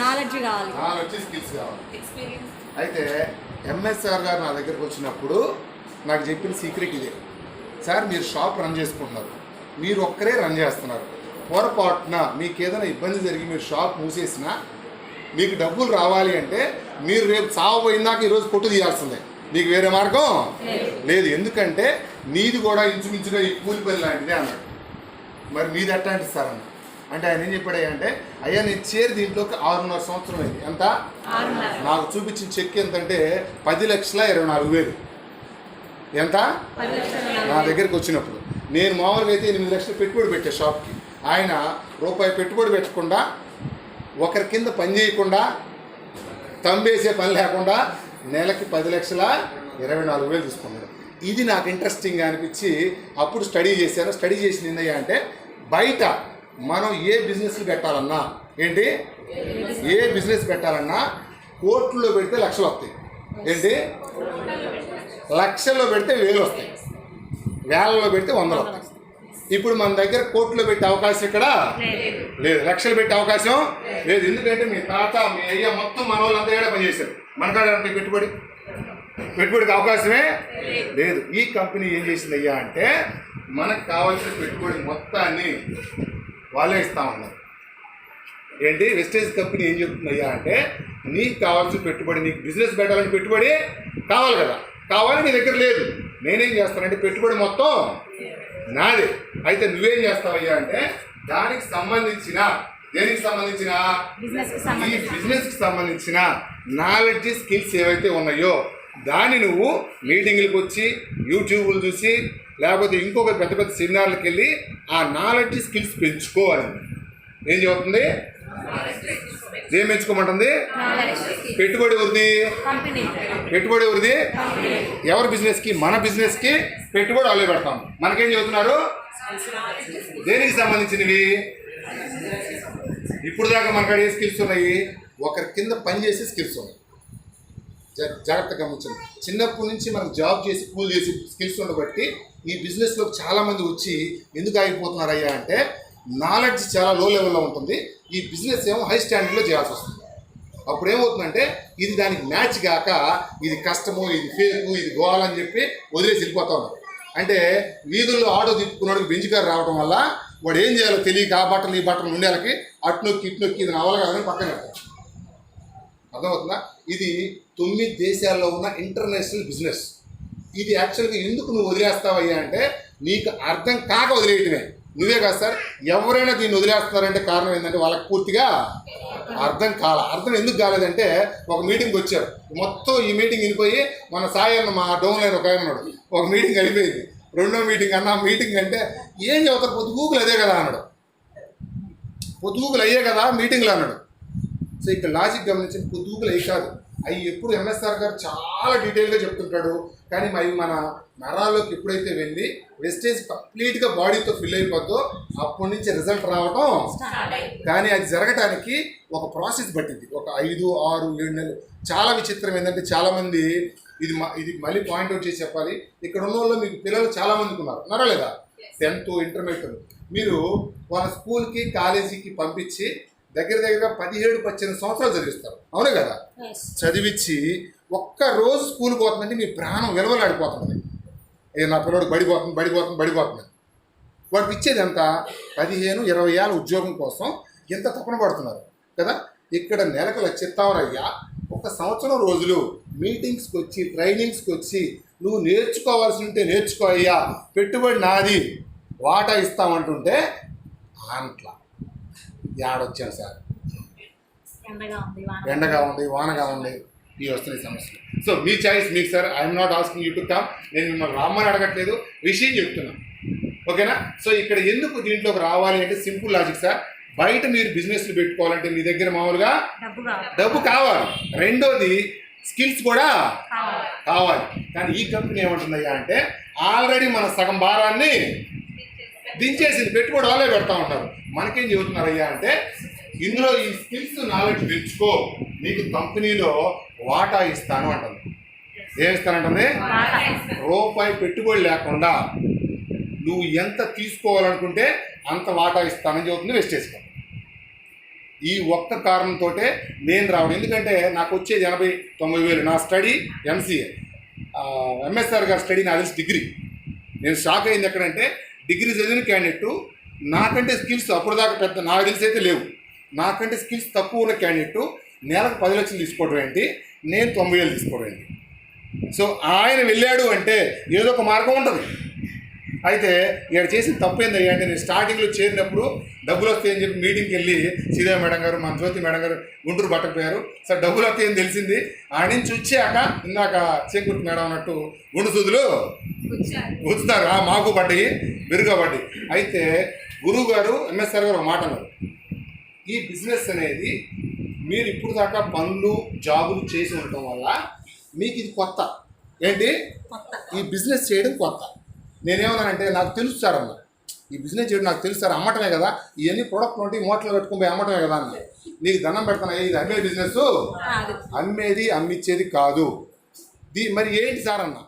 Knowledge కావాలి, knowledge skills కావాలి. అయితే ఎంఎస్ఆర్ గారు నా దగ్గరకు వచ్చినప్పుడు నాకు చెప్పిన సీక్రెట్ ఇదే. సార్ మీరు షాప్ రన్ చేసుకుంటున్నారు, మీరు ఒక్కరే రన్ చేస్తున్నారు. పొరపాటున మీకు ఏదైనా ఇబ్బంది జరిగి మీరు షాప్ మూసేసినా మీకు డబ్బులు రావాలి అంటే మీరు రేపు చావపోయిందాక ఈరోజు కొట్టు తీయాల్సిందే, నీకు వేరే మార్గం లేదు. ఎందుకంటే నీది కూడా ఇంచుమించుగా ఈ కూలి పని లాంటిదే అన్నాడు. మరి మీది ఎట్లాంటి సార్ అన్న అంటే ఆయన ఏం చెప్పాడు అంటే, అయ్యా నేను చేరి దీంట్లోకి 6.5 సంవత్సరం అయింది. ఎంత? నాకు చూపించిన చెక్ ఎంతంటే 10,24,000. ఎంత? నా దగ్గరికి వచ్చినప్పుడు నేను మామూలుగా అయితే 8 లక్షలు పెట్టుబడి పెట్టే షాప్కి. ఆయన రూపాయి పెట్టుబడి పెట్టకుండా, ఒకరి కింద పని చేయకుండా, తంబేసే పని లేకుండా నెలకి 10,24,000 తీసుకున్నాడు. ఇది నాకు ఇంట్రెస్టింగ్గా అనిపించి అప్పుడు స్టడీ చేశాను. స్టడీ చేసింది ఏంటయ్యా అంటే, బయట మనం ఏ బిజినెస్ పెట్టాలన్నా ఏంటి, ఏ బిజినెస్ పెట్టాలన్నా కోట్లలో పెడితే లక్షలు వస్తాయి. ఏంటి, లక్షల్లో పెడితే 1,000 వస్తాయి, వేలలో పెడితే 100 వస్తాయి. ఇప్పుడు మన దగ్గర కోట్లు పెట్టే అవకాశం ఇక్కడ లేదు, లక్షలు పెట్టే అవకాశం లేదు. ఎందుకంటే మీ తాత మీ అయ్య మొత్తం మన వాళ్ళంతా ఏడా పనిచేశారు, మనకాడ పెట్టుబడికి అవకాశమే లేదు. ఈ కంపెనీ ఏం చేసింది అయ్యా అంటే, మనకు కావాల్సిన పెట్టుబడి మొత్తాన్ని వాళ్ళే ఇస్తా ఉన్నారు. ఏంటి, వెస్టేజ్ కంపెనీ ఏం చెప్తుంది అయ్యా అంటే, నీకు కావాల్సిన పెట్టుబడి, నీకు బిజినెస్ పెట్టాలని పెట్టుబడి కావాలి కదా, కావాలి, నీ దగ్గర లేదు. నేనేం చేస్తానంటే పెట్టుబడి మొత్తం నాదే. అయితే నువ్వేం చేస్తావయ్యా అంటే, దానికి సంబంధించిన, దేనికి సంబంధించిన, ఈ బిజినెస్కి సంబంధించిన నాలెడ్జ్ స్కిల్స్ ఏవైతే ఉన్నాయో దాన్ని నువ్వు మీటింగ్లకు వచ్చి, యూట్యూబ్లు చూసి, లేకపోతే ఇంకొక పెద్ద పెద్ద సెమినార్లకు వెళ్ళి ఆ నాలెడ్జ్ స్కిల్స్ పెంచుకో అని. ఏం చెబుతుంది? ఏం పెంచుకోమంటుంది? పెట్టుబడి ఎవరిది? పెట్టుబడి ఎవరిది? ఎవరి బిజినెస్కి? మన బిజినెస్కి పెట్టుబడి వాళ్ళే పెడతాం. మనకేం చెబుతున్నారు? దేనికి సంబంధించినవి? ఇప్పుడు దాకా మనకాడ ఏ స్కిల్స్ ఉన్నాయి? ఒకరి కింద పనిచేసే స్కిల్స్ ఉన్నాయి. జాగ్రత్తగా గమనించండి. చిన్నప్పటి నుంచి మనం జాబ్ చేసి కూల్ చేసి స్కిల్స్ ఉండబట్టి ఈ బిజినెస్లో చాలామంది వచ్చి ఎందుకు ఆగిపోతున్నారయ్యా అంటే, నాలెడ్జ్ చాలా లో లెవెల్లో ఉంటుంది, ఈ బిజినెస్ ఏమో హై స్టాండర్డ్లో చేయాల్సి వస్తుంది. అప్పుడు ఏమవుతుందంటే, ఇది దానికి మ్యాచ్ కాక ఇది కష్టము, ఇది ఫేకు, ఇది గోవాలని చెప్పి వదిలేసి వెళ్ళిపోతా ఉన్నారు. అంటే వీధుల్లో ఆటో తిప్పుకున్నాడు బెంచ్ కారు రావడం వల్ల వాడు ఏం చేయాలో తెలియక ఆ బట్టలు ఈ బట్టలు ఉండేళ్ళకి అటు నొక్కి ఇటు నొక్కి ఇది నవల కాదని పక్కన పెడతాడు. అర్థమవుతుందా? ఇది 9 దేశాల్లో ఉన్న ఇంటర్నేషనల్ బిజినెస్. ఇది యాక్చువల్గా ఎందుకు నువ్వు వదిలేస్తావయ్యా అంటే, నీకు అర్థం కాక వదిలేయటమే. నువ్వే కాదు సార్, ఎవరైనా దీన్ని వదిలేస్తున్నారంటే కారణం ఏంటంటే వాళ్ళకి పూర్తిగా అర్థం అర్థం ఎందుకు కాలేదంటే, ఒక మీటింగ్కి వచ్చారు, మొత్తం ఈ మీటింగ్ వినిపోయి మన సాయి అన్న మా డౌన్ లైన్ ఒక ఆయన ఉన్నాడు, ఒక మీటింగ్ అయిపోయింది. రెండో మీటింగ్ అన్న, మీటింగ్ అంటే ఏం చదువుతారు, పొద్దుగూకులు అదే కదా అన్నాడు. పొద్దుగూకులు అయ్యే కదా మీటింగ్లు అన్నాడు. సో ఇక్కడ లాజిక్ గమనించిన, పొద్దుగూకులు అయ్యి కాదు, అవి ఎప్పుడు ఎంఎస్ఆర్ గారు చాలా డీటెయిల్గా చెప్తుంటాడు. కానీ అవి మన నరాల్లోకి ఎప్పుడైతే వెళ్ళి వెస్టేజ్ కంప్లీట్గా బాడీతో ఫిల్ అయిపోద్దో అప్పటి నుంచి రిజల్ట్ రావటం. కానీ అది జరగటానికి ఒక ప్రాసెస్ పట్టింది, ఒక 5, 6, 7 నెలలు. చాలా విచిత్రం ఏంటంటే, చాలామంది ఇది మళ్ళీ పాయింట్అవుట్ చేసి చెప్పాలి, ఇక్కడ ఉన్న వాళ్ళు మీకు పిల్లలు చాలామందికి ఉన్నారా లేదా, 10th ఇంటర్మీడియట్, మీరు వాళ్ళ స్కూల్కి కాలేజీకి పంపించి దగ్గర 17-18 సంవత్సరాలు చదివిస్తారు, అవునే కదా? చదివించి ఒక్క రోజు స్కూల్కి పోతుందంటే మీ ప్రాణం విలువలాడిపోతుంది. నా పిల్లడు బడిపోతుంది. వాడికి ఇచ్చేది ఎంత? 15-20 ఏళ్ళ ఉద్యోగం కోసం ఎంత తపన పడుతున్నారు కదా. ఇక్కడ నెలకు లక్షిస్తావరయ్యా, 1 సంవత్సరం రోజులు మీటింగ్స్కి వచ్చి, ట్రైనింగ్స్కి వచ్చి, నువ్వు నేర్చుకోవాల్సి ఉంటే నేర్చుకో అయ్యా, పెట్టుబడి నాది, వాటా ఇస్తామంటుంటే అంట్లా ఏడొచ్చాను సార్, ఎండగా ఉంది, వానగా ఉంది, ఈ వస్తున్నాయి సమస్యలు. సో మీ చాయిస్ మీకు sir. I'm not asking you to come. నేను మిమ్మల్ని రమ్మని అడగట్లేదు, విషయం చెప్తున్నాను, ఓకేనా? సో ఇక్కడ ఎందుకు దీంట్లోకి రావాలి అంటే సింపుల్ లాజిక్ సార్. బయట మీరు బిజినెస్లు పెట్టుకోవాలంటే మీ దగ్గర మామూలుగా డబ్బు కావాలి, రెండోది స్కిల్స్ కూడా కావాలి. కానీ ఈ కంపెనీ ఏమంటుందయ్యా అంటే, ఆల్రెడీ మన సగం భారాన్ని దించేసింది, పెట్టుబడి వాళ్ళే పెడతా ఉంటారు. మనకేం చెబుతున్నారయ్యా అంటే, ఇందులో ఈ స్కిల్స్ నాలెడ్జ్ పెంచుకో, నీకు కంపెనీలో వాటా ఇస్తాను అంటుంది. ఏమిస్తానంటుంది? రూపాయి పెట్టుబడి లేకుండా నువ్వు ఎంత తీసుకోవాలనుకుంటే అంత వాటా ఇస్తానని చెబుతుంది వెస్టేజ్ కంపెనీ. ఈ ఒక్క కారణంతో నేను రావడం. ఎందుకంటే నాకు వచ్చేది 80-90 వేలు. నా స్టడీ ఎంసీఏ, ఎంఎస్ఆర్ గారి స్టడీ నాకు తెలిసి డిగ్రీ. నేను షాక్ అయింది ఎక్కడంటే డిగ్రీ చదివిన క్యాండిడేట్ నాకంటే స్కిల్స్ అప్పుడు దాకా పెద్ద నాకు తెలిసి అయితే లేవు. నాకంటే స్కిల్స్ తక్కువ ఉన్న క్యాండిడేట్ నెలకు 10 లక్షలు తీసుకోవడం ఏంటి, నేను 90,000 తీసుకోవడం ఏంటి. సో ఆయన వెళ్ళాడు అంటే ఏదో ఒక మార్గం ఉంటుంది. అయితే ఇక్కడ చేసిన తప్పు ఏందయ్యా అంటే నేను స్టార్టింగ్లో చేరినప్పుడు డబ్బులు వస్తాయని చెప్పి మీటింగ్కి వెళ్ళి శ్రీదేవి మేడం గారు, మన జ్యోతి మేడం గారు గుంటూరు పట్టకపోయారు. సార్ డబ్బులు వస్తాయని తెలిసింది. ఆ నుంచి వచ్చాక ఇందాక చేకూర్తి మేడం అన్నట్టు గుండు సూదులు వచ్చుతారు, మాకు పడ్డాయి, మెరుగా పడ్డాయి. అయితే గురువు గారు ఎంఎస్ఆర్ గారు ఒక మాట అన్నారు, ఈ బిజినెస్ అనేది మీరు ఇప్పుడు దాకా పనులు జాబులు చేసి ఉండటం వల్ల మీకు ఇది కొత్త. ఏంటి ఈ బిజినెస్ చేయడం కొత్త. నేనేమన్నానంటే నాకు తెలుసు సార్ అన్న, ఈ బిజినెస్ చేయడం నాకు తెలుసు సార్, అమ్మటమే కదా, ఇవన్నీ ప్రొడక్ట్ ఉంటే మూటలు పెట్టుకుని పోయి అమ్మటమే కదా అన్న. నీకు దండం పెడతాను, ఇది అమ్మే బిజినెస్, అమ్మేది అమ్మిచ్చేది కాదు. మరి ఏంటి సార్ అన్న,